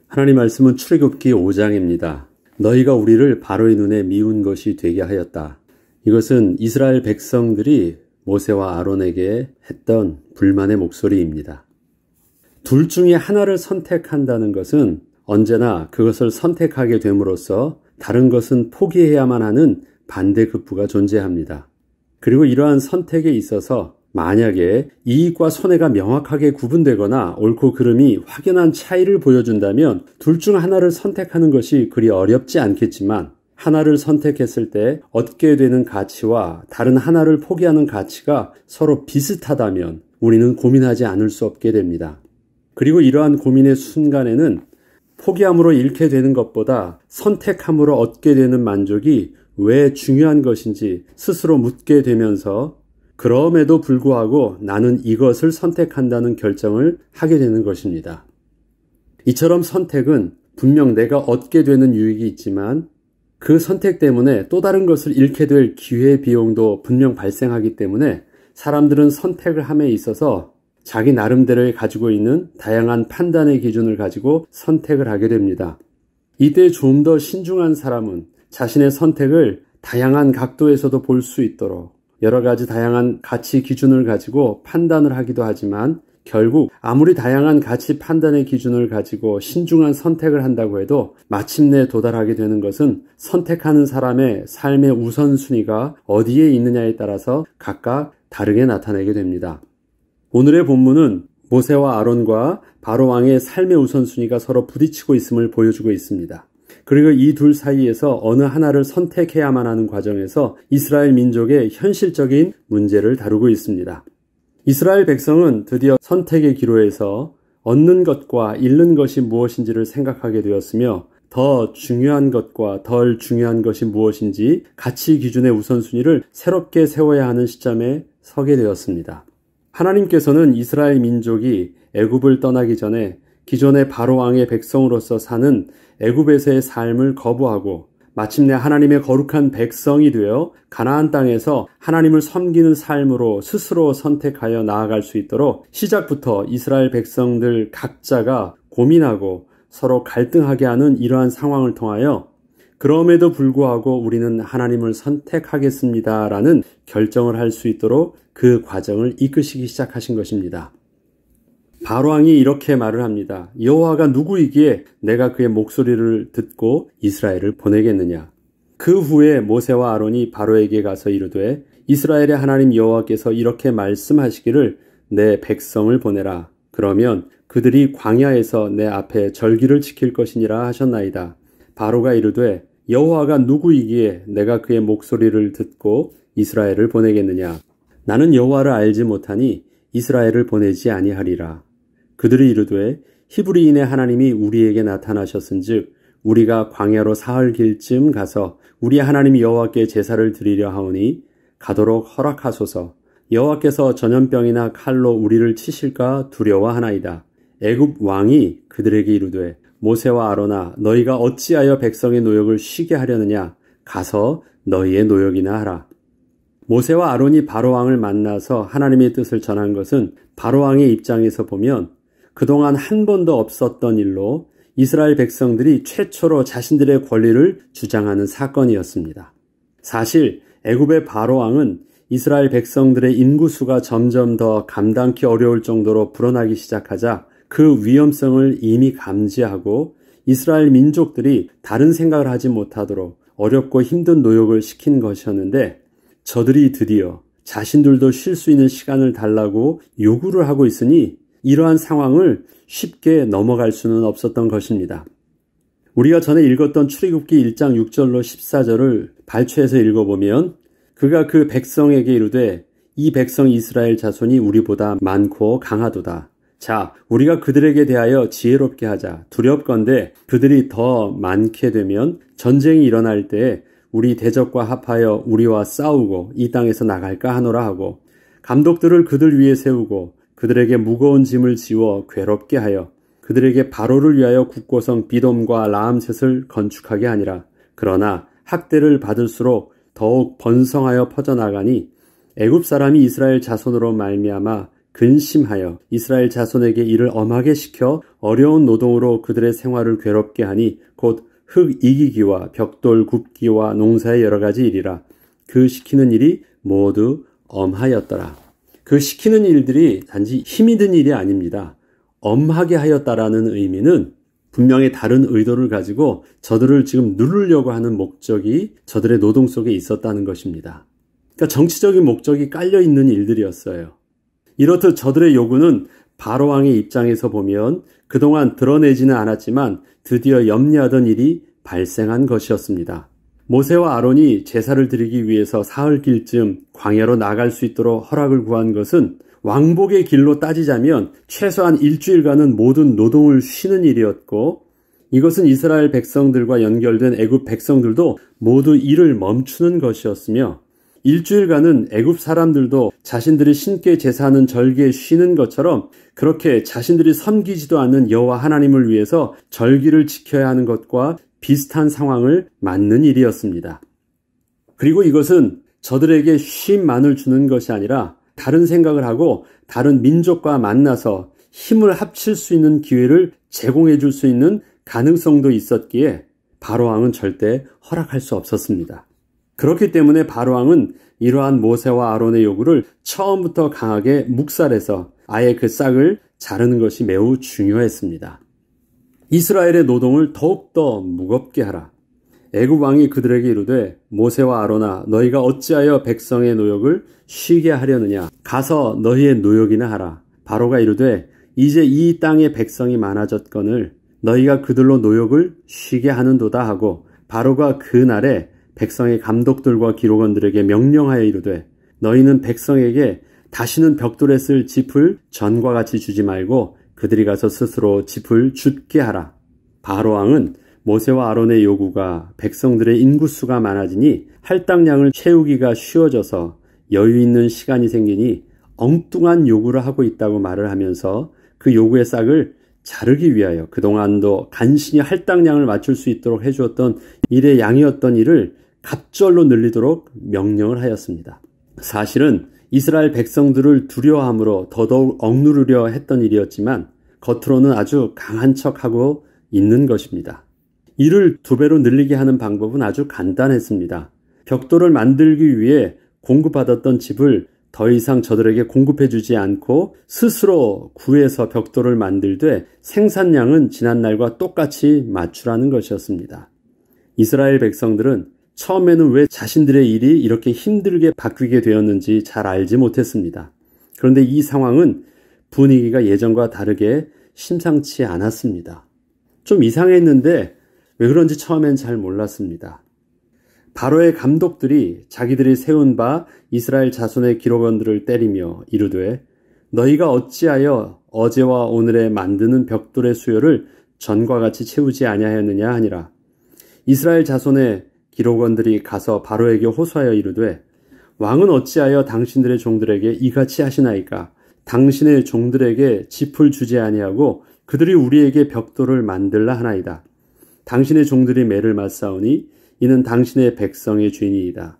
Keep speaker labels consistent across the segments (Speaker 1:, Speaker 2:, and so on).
Speaker 1: 하나님 말씀은 출애굽기 5장입니다. 너희가 우리를 바로의 눈에 미운 것이 되게 하였다. 이것은 이스라엘 백성들이 모세와 아론에게 했던 불만의 목소리입니다. 둘 중에 하나를 선택한다는 것은 언제나 그것을 선택하게 됨으로써 다른 것은 포기해야만 하는 반대급부가 존재합니다. 그리고 이러한 선택에 있어서 만약에 이익과 손해가 명확하게 구분되거나 옳고 그름이 확연한 차이를 보여준다면 둘 중 하나를 선택하는 것이 그리 어렵지 않겠지만 하나를 선택했을 때 얻게 되는 가치와 다른 하나를 포기하는 가치가 서로 비슷하다면 우리는 고민하지 않을 수 없게 됩니다. 그리고 이러한 고민의 순간에는 포기함으로 잃게 되는 것보다 선택함으로 얻게 되는 만족이 왜 중요한 것인지 스스로 묻게 되면서 그럼에도 불구하고 나는 이것을 선택한다는 결정을 하게 되는 것입니다. 이처럼 선택은 분명 내가 얻게 되는 유익이 있지만 그 선택 때문에 또 다른 것을 잃게 될 기회 비용도 분명 발생하기 때문에 사람들은 선택을 함에 있어서 자기 나름대로 가지고 있는 다양한 판단의 기준을 가지고 선택을 하게 됩니다. 이때 좀 더 신중한 사람은 자신의 선택을 다양한 각도에서도 볼 수 있도록 여러 가지 다양한 가치 기준을 가지고 판단을 하기도 하지만 결국 아무리 다양한 가치 판단의 기준을 가지고 신중한 선택을 한다고 해도 마침내 도달하게 되는 것은 선택하는 사람의 삶의 우선순위가 어디에 있느냐에 따라서 각각 다르게 나타나게 됩니다. 오늘의 본문은 모세와 아론과 바로 왕의 삶의 우선순위가 서로 부딪히고 있음을 보여주고 있습니다. 그리고 이 둘 사이에서 어느 하나를 선택해야만 하는 과정에서 이스라엘 민족의 현실적인 문제를 다루고 있습니다. 이스라엘 백성은 드디어 선택의 기로에서 얻는 것과 잃는 것이 무엇인지를 생각하게 되었으며 더 중요한 것과 덜 중요한 것이 무엇인지 가치 기준의 우선순위를 새롭게 세워야 하는 시점에 서게 되었습니다. 하나님께서는 이스라엘 민족이 애굽을 떠나기 전에 기존의 바로 왕의 백성으로서 사는 애굽에서의 삶을 거부하고 마침내 하나님의 거룩한 백성이 되어 가나안 땅에서 하나님을 섬기는 삶으로 스스로 선택하여 나아갈 수 있도록 시작부터 이스라엘 백성들 각자가 고민하고 서로 갈등하게 하는 이러한 상황을 통하여 그럼에도 불구하고 우리는 하나님을 선택하겠습니다라는 결정을 할 수 있도록 그 과정을 이끄시기 시작하신 것입니다. 바로왕이 이렇게 말을 합니다. 여호와가 누구이기에 내가 그의 목소리를 듣고 이스라엘을 보내겠느냐. 그 후에 모세와 아론이 바로에게 가서 이르되 이스라엘의 하나님 여호와께서 이렇게 말씀하시기를 내 백성을 보내라. 그러면 그들이 광야에서 내 앞에 절기를 지킬 것이니라 하셨나이다. 바로가 이르되 여호와가 누구이기에 내가 그의 목소리를 듣고 이스라엘을 보내겠느냐. 나는 여호와를 알지 못하니 이스라엘을 보내지 아니하리라. 그들이 이르되 히브리인의 하나님이 우리에게 나타나셨은즉 우리가 광야로 사흘 길쯤 가서 우리 하나님 여호와께 제사를 드리려 하오니 가도록 허락하소서. 여호와께서 전염병이나 칼로 우리를 치실까 두려워하나이다. 애굽 왕이 그들에게 이르되 모세와 아론아 너희가 어찌하여 백성의 노역을 쉬게 하려느냐. 가서 너희의 노역이나 하라. 모세와 아론이 바로왕을 만나서 하나님의 뜻을 전한 것은 바로왕의 입장에서 보면 그동안 한 번도 없었던 일로 이스라엘 백성들이 최초로 자신들의 권리를 주장하는 사건이었습니다. 사실 애굽의 바로왕은 이스라엘 백성들의 인구수가 점점 더 감당기 어려울 정도로 불어나기 시작하자 그 위험성을 이미 감지하고 이스라엘 민족들이 다른 생각을 하지 못하도록 어렵고 힘든 노역을 시킨 것이었는데 저들이 드디어 자신들도 쉴 수 있는 시간을 달라고 요구를 하고 있으니 이러한 상황을 쉽게 넘어갈 수는 없었던 것입니다. 우리가 전에 읽었던 출애굽기 1장 6절로 14절을 발췌해서 읽어보면 그가 그 백성에게 이르되 이 백성 이스라엘 자손이 우리보다 많고 강하도다. 자, 우리가 그들에게 대하여 지혜롭게 하자. 두렵건대 그들이 더 많게 되면 전쟁이 일어날 때에 우리 대적과 합하여 우리와 싸우고 이 땅에서 나갈까 하노라 하고 감독들을 그들 위에 세우고 그들에게 무거운 짐을 지워 괴롭게 하여 그들에게 바로를 위하여 국고성 비돔과 라암셋을 건축하게 하니라. 그러나 학대를 받을수록 더욱 번성하여 퍼져나가니 애굽 사람이 이스라엘 자손으로 말미암아 근심하여 이스라엘 자손에게 이를 엄하게 시켜 어려운 노동으로 그들의 생활을 괴롭게 하니 곧 흙 이기기와 벽돌 굽기와 농사의 여러 가지 일이라. 그 시키는 일이 모두 엄하였더라. 그 시키는 일들이 단지 힘이 든 일이 아닙니다. 엄하게 하였다라는 의미는 분명히 다른 의도를 가지고 저들을 지금 누르려고 하는 목적이 저들의 노동 속에 있었다는 것입니다. 그러니까 정치적인 목적이 깔려 있는 일들이었어요. 이렇듯 저들의 요구는 바로왕의 입장에서 보면 그동안 드러내지는 않았지만 드디어 염려하던 일이 발생한 것이었습니다. 모세와 아론이 제사를 드리기 위해서 사흘길쯤 광야로 나갈 수 있도록 허락을 구한 것은 왕복의 길로 따지자면 최소한 일주일간은 모든 노동을 쉬는 일이었고, 이것은 이스라엘 백성들과 연결된 애굽 백성들도 모두 일을 멈추는 것이었으며, 일주일간은 애굽 사람들도 자신들이 신께 제사하는 절기에 쉬는 것처럼 그렇게 자신들이 섬기지도 않는 여호와 하나님을 위해서 절기를 지켜야 하는 것과 비슷한 상황을 맞는 일이었습니다. 그리고 이것은 저들에게 쉼만을 주는 것이 아니라 다른 생각을 하고 다른 민족과 만나서 힘을 합칠 수 있는 기회를 제공해 줄 수 있는 가능성도 있었기에 바로왕은 절대 허락할 수 없었습니다. 그렇기 때문에 바로왕은 이러한 모세와 아론의 요구를 처음부터 강하게 묵살해서 아예 그 싹을 자르는 것이 매우 중요했습니다. 이스라엘의 노동을 더욱더 무겁게 하라. 애굽 왕이 그들에게 이르되 모세와 아론아 너희가 어찌하여 백성의 노역을 쉬게 하려느냐. 가서 너희의 노역이나 하라. 바로가 이르되 이제 이 땅의 백성이 많아졌거늘 너희가 그들로 노역을 쉬게 하는도다 하고, 바로가 그 날에 백성의 감독들과 기록원들에게 명령하여 이르되 너희는 백성에게 다시는 벽돌에 쓸 짚을 전과 같이 주지 말고 그들이 가서 스스로 짚을 줍게 하라. 바로왕은 모세와 아론의 요구가 백성들의 인구수가 많아지니 할당량을 채우기가 쉬워져서 여유 있는 시간이 생기니 엉뚱한 요구를 하고 있다고 말을 하면서 그 요구의 싹을 자르기 위하여 그동안도 간신히 할당량을 맞출 수 있도록 해주었던 일의 양이었던 일을 갑절로 늘리도록 명령을 하였습니다. 사실은 이스라엘 백성들을 두려워함으로 더더욱 억누르려 했던 일이었지만 겉으로는 아주 강한 척하고 있는 것입니다. 이를 2배로 늘리게 하는 방법은 아주 간단했습니다. 벽돌을 만들기 위해 공급받았던 짚을 더 이상 저들에게 공급해주지 않고 스스로 구해서 벽돌을 만들되 생산량은 지난날과 똑같이 맞추라는 것이었습니다. 이스라엘 백성들은 처음에는 왜 자신들의 일이 이렇게 힘들게 바뀌게 되었는지 잘 알지 못했습니다. 그런데 이 상황은 분위기가 예전과 다르게 심상치 않았습니다. 좀 이상했는데 왜 그런지 처음엔 잘 몰랐습니다. 바로의 감독들이 자기들이 세운 바 이스라엘 자손의 기록원들을 때리며 이르되 너희가 어찌하여 어제와 오늘에 만드는 벽돌의 수요를 전과 같이 채우지 아니하였느냐 하니라. 이스라엘 자손의 기록원들이 가서 바로에게 호소하여 이르되 왕은 어찌하여 당신들의 종들에게 이같이 하시나이까. 당신의 종들에게 짚을 주지 아니하고 그들이 우리에게 벽돌을 만들라 하나이다. 당신의 종들이 매를 맞사오니 이는 당신의 백성의 죄니이다.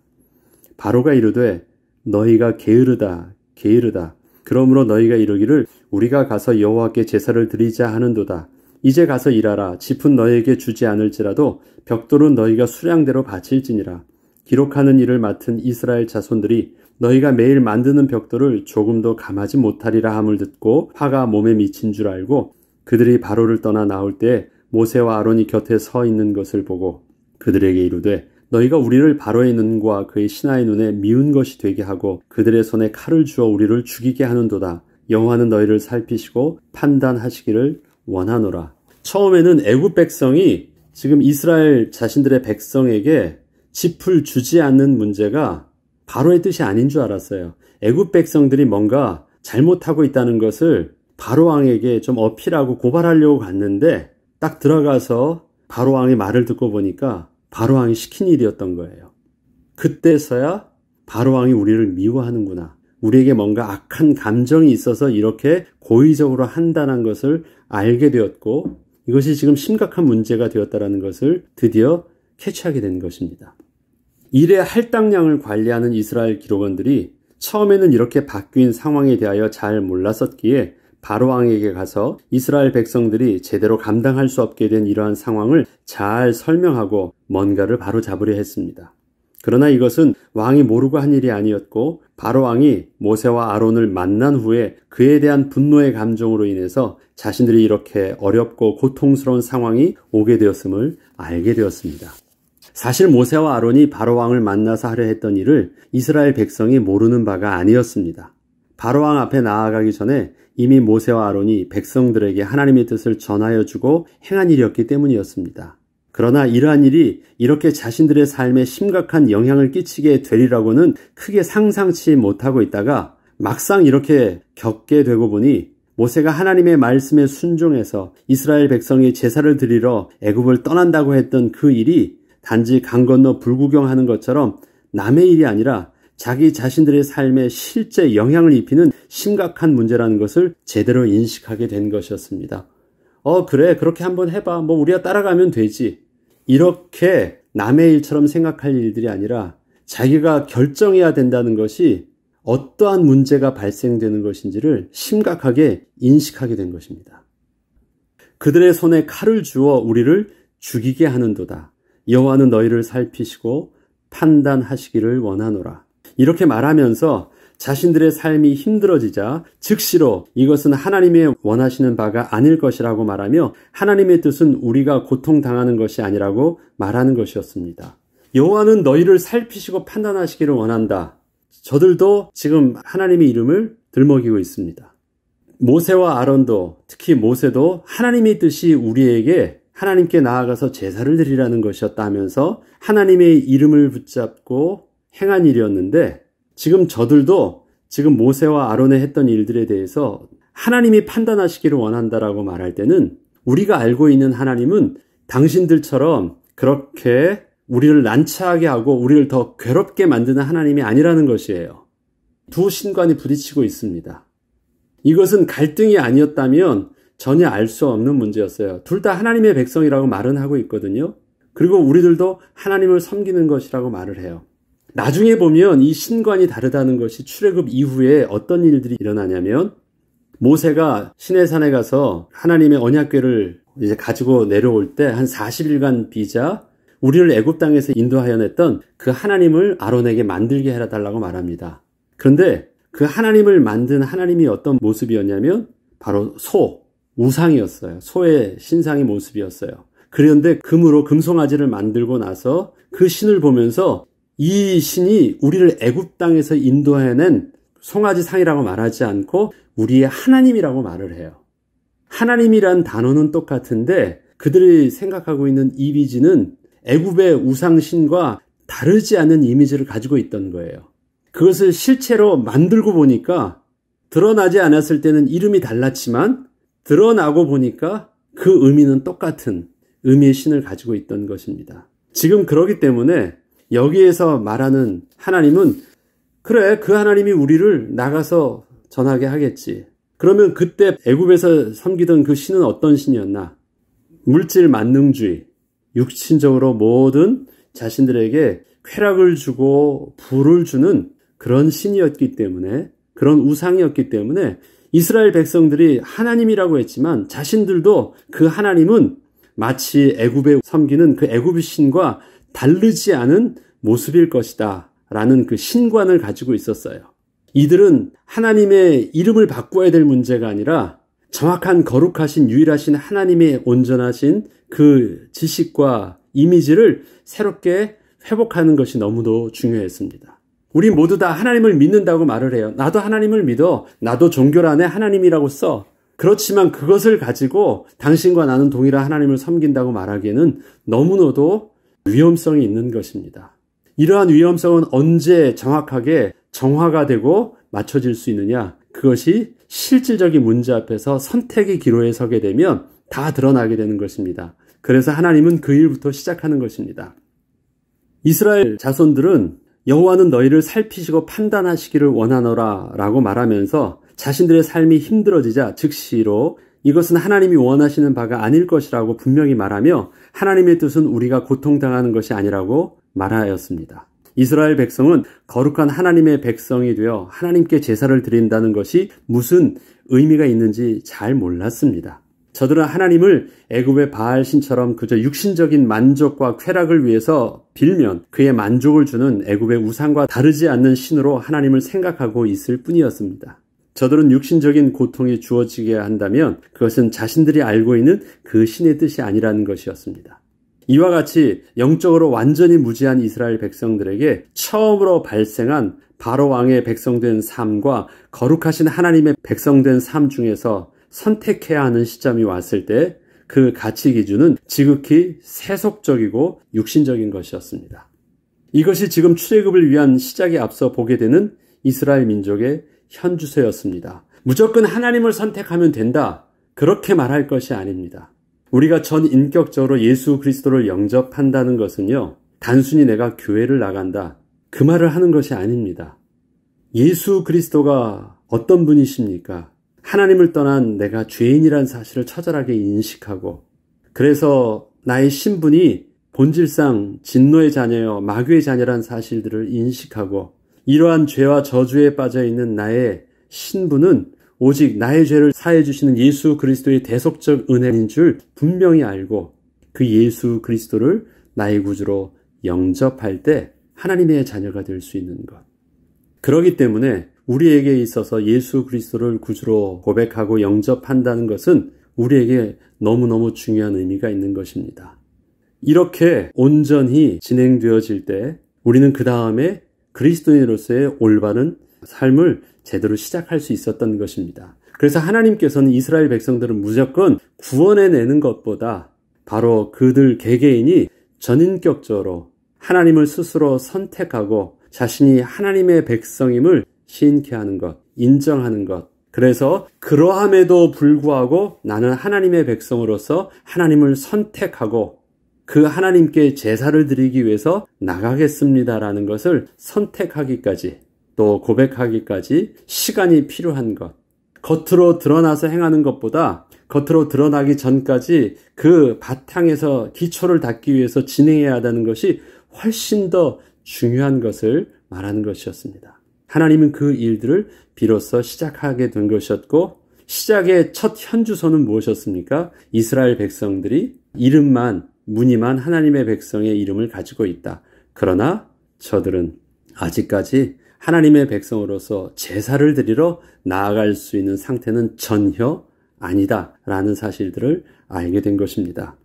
Speaker 1: 바로가 이르되 너희가 게으르다 게으르다. 그러므로 너희가 이르기를 우리가 가서 여호와께 제사를 드리자 하는도다. 이제 가서 일하라. 짚은 너희에게 주지 않을지라도 벽돌은 너희가 수량대로 바칠지니라. 기록하는 일을 맡은 이스라엘 자손들이 너희가 매일 만드는 벽돌을 조금도 감하지 못하리라 함을 듣고 화가 몸에 미친 줄 알고 그들이 바로를 떠나 나올 때 모세와 아론이 곁에 서 있는 것을 보고 그들에게 이르되 너희가 우리를 바로의 눈과 그의 신하의 눈에 미운 것이 되게 하고 그들의 손에 칼을 주어 우리를 죽이게 하는도다. 여호와는 너희를 살피시고 판단하시기를 원하노라. 처음에는 애굽 백성이 지금 이스라엘 자신들의 백성에게 짚을 주지 않는 문제가 바로의 뜻이 아닌 줄 알았어요. 애굽 백성들이 뭔가 잘못하고 있다는 것을 바로왕에게 좀 어필하고 고발하려고 갔는데 딱 들어가서 바로왕의 말을 듣고 보니까 바로왕이 시킨 일이었던 거예요. 그때서야 바로왕이 우리를 미워하는구나. 우리에게 뭔가 악한 감정이 있어서 이렇게 고의적으로 한다는 것을 알게 되었고 이것이 지금 심각한 문제가 되었다는 것을 드디어 캐치하게 된 것입니다. 일의 할당량을 관리하는 이스라엘 기록원들이 처음에는 이렇게 바뀐 상황에 대하여 잘 몰랐었기에 바로왕에게 가서 이스라엘 백성들이 제대로 감당할 수 없게 된 이러한 상황을 잘 설명하고 뭔가를 바로잡으려 했습니다. 그러나 이것은 왕이 모르고 한 일이 아니었고 바로왕이 모세와 아론을 만난 후에 그에 대한 분노의 감정으로 인해서 자신들이 이렇게 어렵고 고통스러운 상황이 오게 되었음을 알게 되었습니다. 사실 모세와 아론이 바로왕을 만나서 하려 했던 일을 이스라엘 백성이 모르는 바가 아니었습니다. 바로왕 앞에 나아가기 전에 이미 모세와 아론이 백성들에게 하나님의 뜻을 전하여 주고 행한 일이었기 때문이었습니다. 그러나 이러한 일이 이렇게 자신들의 삶에 심각한 영향을 끼치게 되리라고는 크게 상상치 못하고 있다가 막상 이렇게 겪게 되고 보니 모세가 하나님의 말씀에 순종해서 이스라엘 백성이 제사를 드리러 애굽을 떠난다고 했던 그 일이 단지 강 건너 불구경하는 것처럼 남의 일이 아니라 자기 자신들의 삶에 실제 영향을 입히는 심각한 문제라는 것을 제대로 인식하게 된 것이었습니다. 그래, 그렇게 한번 해봐. 우리가 따라가면 되지. 이렇게 남의 일처럼 생각할 일들이 아니라 자기가 결정해야 된다는 것이 어떠한 문제가 발생되는 것인지를 심각하게 인식하게 된 것입니다. 그들의 손에 칼을 주어 우리를 죽이게 하는도다. 여호와는 너희를 살피시고 판단하시기를 원하노라. 이렇게 말하면서 자신들의 삶이 힘들어지자 즉시로 이것은 하나님이 원하시는 바가 아닐 것이라고 말하며 하나님의 뜻은 우리가 고통당하는 것이 아니라고 말하는 것이었습니다. 여호와는 너희를 살피시고 판단하시기를 원한다. 저들도 지금 하나님의 이름을 들먹이고 있습니다. 모세와 아론도, 특히 모세도 하나님의 뜻이 우리에게 하나님께 나아가서 제사를 드리라는 것이었다 하면서 하나님의 이름을 붙잡고 행한 일이었는데 지금 저들도 지금 모세와 아론의 했던 일들에 대해서 하나님이 판단하시기를 원한다라고 말할 때는 우리가 알고 있는 하나님은 당신들처럼 그렇게 우리를 난처하게 하고 우리를 더 괴롭게 만드는 하나님이 아니라는 것이에요. 두 신관이 부딪히고 있습니다. 이것은 갈등이 아니었다면 전혀 알 수 없는 문제였어요. 둘 다 하나님의 백성이라고 말은 하고 있거든요. 그리고 우리들도 하나님을 섬기는 것이라고 말을 해요. 나중에 보면 이 신관이 다르다는 것이 출애굽 이후에 어떤 일들이 일어나냐면 모세가 시내산에 가서 하나님의 언약궤를 이제 가지고 내려올 때 한 40일간 비자 우리를 애굽 땅에서 인도하여 냈던 그 하나님을 아론에게 만들게 해달라고 말합니다. 그런데 그 하나님을 만든 하나님이 어떤 모습이었냐면 바로 우상이었어요. 소의 신상의 모습이었어요. 그런데 금으로 금송아지를 만들고 나서 그 신을 보면서 이 신이 우리를 애굽 땅에서 인도해낸 송아지 상이라고 말하지 않고 우리의 하나님이라고 말을 해요. 하나님이란 단어는 똑같은데 그들이 생각하고 있는 이미지는 애굽의 우상신과 다르지 않은 이미지를 가지고 있던 거예요. 그것을 실체로 만들고 보니까 드러나지 않았을 때는 이름이 달랐지만 드러나고 보니까 그 의미는 똑같은 의미의 신을 가지고 있던 것입니다. 지금 그러기 때문에 여기에서 말하는 하나님은 그래, 그 하나님이 우리를 나가서 전하게 하겠지. 그러면 그때 애굽에서 섬기던 그 신은 어떤 신이었나? 물질 만능주의, 육신적으로 모든 자신들에게 쾌락을 주고 부를 주는 그런 신이었기 때문에, 그런 우상이었기 때문에 이스라엘 백성들이 하나님이라고 했지만 자신들도 그 하나님은 마치 애굽에 섬기는 그 애굽의 신과 다르지 않은 모습일 것이다 라는 그 신관을 가지고 있었어요. 이들은 하나님의 이름을 바꿔야 될 문제가 아니라 정확한 거룩하신 유일하신 하나님의 온전하신 그 지식과 이미지를 새롭게 회복하는 것이 너무도 중요했습니다. 우리 모두 다 하나님을 믿는다고 말을 해요. 나도 하나님을 믿어. 나도 종교란에 하나님이라고 써. 그렇지만 그것을 가지고 당신과 나는 동일한 하나님을 섬긴다고 말하기에는 너무나도 위험성이 있는 것입니다. 이러한 위험성은 언제 정확하게 정화가 되고 맞춰질 수 있느냐? 그것이 실질적인 문제 앞에서 선택의 기로에 서게 되면 다 드러나게 되는 것입니다. 그래서 하나님은 그 일부터 시작하는 것입니다. 이스라엘 자손들은 여호와는 너희를 살피시고 판단하시기를 원하노라 라고 말하면서 자신들의 삶이 힘들어지자 즉시로 이것은 하나님이 원하시는 바가 아닐 것이라고 분명히 말하며 하나님의 뜻은 우리가 고통당하는 것이 아니라고 말하였습니다. 이스라엘 백성은 거룩한 하나님의 백성이 되어 하나님께 제사를 드린다는 것이 무슨 의미가 있는지 잘 몰랐습니다. 저들은 하나님을 애굽의 바알 신처럼 그저 육신적인 만족과 쾌락을 위해서 빌면 그의 만족을 주는 애굽의 우상과 다르지 않는 신으로 하나님을 생각하고 있을 뿐이었습니다. 저들은 육신적인 고통이 주어지게 한다면 그것은 자신들이 알고 있는 그 신의 뜻이 아니라는 것이었습니다. 이와 같이 영적으로 완전히 무지한 이스라엘 백성들에게 처음으로 발생한 바로 왕의 백성된 삶과 거룩하신 하나님의 백성된 삶 중에서 선택해야 하는 시점이 왔을 때 그 가치 기준은 지극히 세속적이고 육신적인 것이었습니다. 이것이 지금 출애굽을 위한 시작에 앞서 보게 되는 이스라엘 민족의 현주소였습니다. 무조건 하나님을 선택하면 된다. 그렇게 말할 것이 아닙니다. 우리가 전 인격적으로 예수 그리스도를 영접한다는 것은요, 단순히 내가 교회를 나간다. 그 말을 하는 것이 아닙니다. 예수 그리스도가 어떤 분이십니까? 하나님을 떠난 내가 죄인이란 사실을 처절하게 인식하고, 그래서 나의 신분이 본질상 진노의 자녀여 마귀의 자녀란 사실들을 인식하고, 이러한 죄와 저주에 빠져 있는 나의 신분은 오직 나의 죄를 사해 주시는 예수 그리스도의 대속적 은혜인 줄 분명히 알고 그 예수 그리스도를 나의 구주로 영접할 때 하나님의 자녀가 될 수 있는 것. 그렇기 때문에 우리에게 있어서 예수 그리스도를 구주로 고백하고 영접한다는 것은 우리에게 너무너무 중요한 의미가 있는 것입니다. 이렇게 온전히 진행되어질 때 우리는 그 다음에 그리스도인으로서의 올바른 삶을 제대로 시작할 수 있었던 것입니다. 그래서 하나님께서는 이스라엘 백성들은 무조건 구원해내는 것보다 바로 그들 개개인이 전인격적으로 하나님을 스스로 선택하고 자신이 하나님의 백성임을 시인케 하는 것, 인정하는 것. 그래서 그러함에도 불구하고 나는 하나님의 백성으로서 하나님을 선택하고 그 하나님께 제사를 드리기 위해서 나가겠습니다라는 것을 선택하기까지 또 고백하기까지 시간이 필요한 것. 겉으로 드러나서 행하는 것보다 겉으로 드러나기 전까지 그 바탕에서 기초를 닦기 위해서 진행해야 한다는 것이 훨씬 더 중요한 것을 말하는 것이었습니다. 하나님은 그 일들을 비로소 시작하게 된 것이었고 시작의 첫 현주소는 무엇이었습니까? 이스라엘 백성들이 이름만 무늬만 하나님의 백성의 이름을 가지고 있다. 그러나 저들은 아직까지 하나님의 백성으로서 제사를 드리러 나아갈 수 있는 상태는 전혀 아니다라는 사실들을 알게 된 것입니다.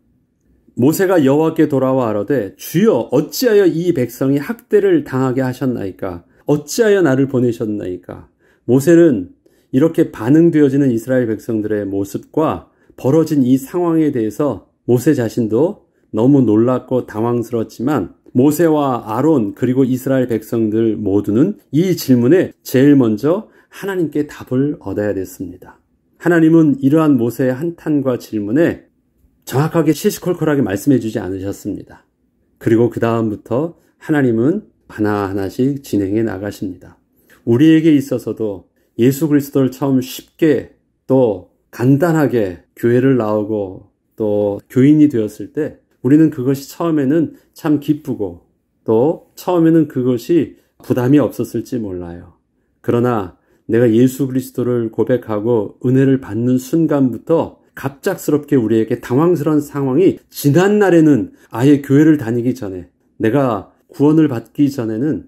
Speaker 1: 모세가 여호와께 돌아와 아뢰되 주여 어찌하여 이 백성이 학대를 당하게 하셨나이까? 어찌하여 나를 보내셨나이까? 모세는 이렇게 반응되어지는 이스라엘 백성들의 모습과 벌어진 이 상황에 대해서 모세 자신도 너무 놀랍고 당황스럽지만 모세와 아론 그리고 이스라엘 백성들 모두는 이 질문에 제일 먼저 하나님께 답을 얻어야 됐습니다. 하나님은 이러한 모세의 한탄과 질문에 정확하게 시시콜콜하게 말씀해 주지 않으셨습니다. 그리고 그 다음부터 하나님은 하나하나씩 진행해 나가십니다. 우리에게 있어서도 예수 그리스도를 처음 쉽게 또 간단하게 교회를 나오고 또 교인이 되었을 때 우리는 그것이 처음에는 참 기쁘고 또 처음에는 그것이 부담이 없었을지 몰라요. 그러나 내가 예수 그리스도를 고백하고 은혜를 받는 순간부터 갑작스럽게 우리에게 당황스러운 상황이 지난 날에는 아예 교회를 다니기 전에 내가 구원을 받기 전에는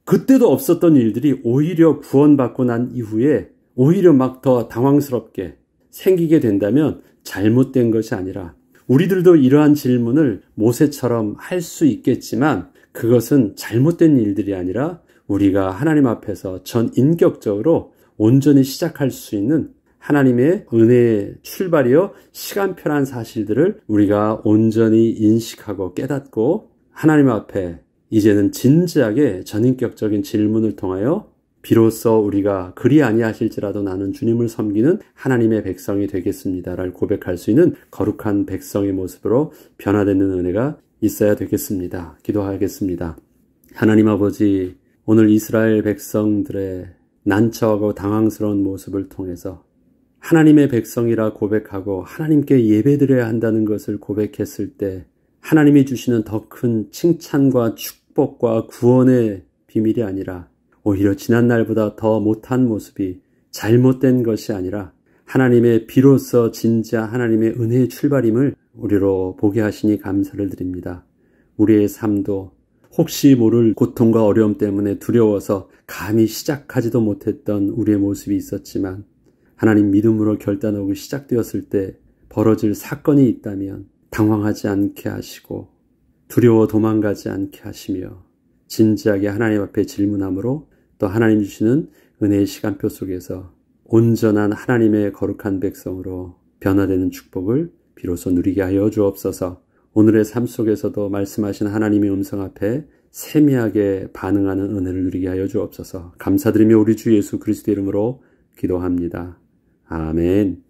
Speaker 1: 그때도 없었던 일들이 오히려 구원받고 난 이후에 오히려 막 더 당황스럽게 생기게 된다면 잘못된 것이 아니라 우리들도 이러한 질문을 모세처럼 할 수 있겠지만 그것은 잘못된 일들이 아니라 우리가 하나님 앞에서 전 인격적으로 온전히 시작할 수 있는 하나님의 은혜의 출발이요 시간표란 사실들을 우리가 온전히 인식하고 깨닫고 하나님 앞에 이제는 진지하게 전인격적인 질문을 통하여 비로소 우리가 그리 아니하실지라도 나는 주님을 섬기는 하나님의 백성이 되겠습니다라고 고백할 수 있는 거룩한 백성의 모습으로 변화되는 은혜가 있어야 되겠습니다. 기도하겠습니다. 하나님 아버지, 오늘 이스라엘 백성들의 난처하고 당황스러운 모습을 통해서 하나님의 백성이라 고백하고 하나님께 예배드려야 한다는 것을 고백했을 때 하나님이 주시는 더 큰 칭찬과 축복 축복과 구원의 비밀이 아니라 오히려 지난날보다 더 못한 모습이 잘못된 것이 아니라 하나님의 비로소 진짜 하나님의 은혜의 출발임을 우리로 보게 하시니 감사를 드립니다. 우리의 삶도 혹시 모를 고통과 어려움 때문에 두려워서 감히 시작하지도 못했던 우리의 모습이 있었지만 하나님 믿음으로 결단하고 시작되었을 때 벌어질 사건이 있다면 당황하지 않게 하시고 두려워 도망가지 않게 하시며 진지하게 하나님 앞에 질문함으로 또 하나님 주시는 은혜의 시간표 속에서 온전한 하나님의 거룩한 백성으로 변화되는 축복을 비로소 누리게 하여 주옵소서. 오늘의 삶 속에서도 말씀하신 하나님의 음성 앞에 세미하게 반응하는 은혜를 누리게 하여 주옵소서. 감사드리며 우리 주 예수 그리스도 이름으로 기도합니다. 아멘.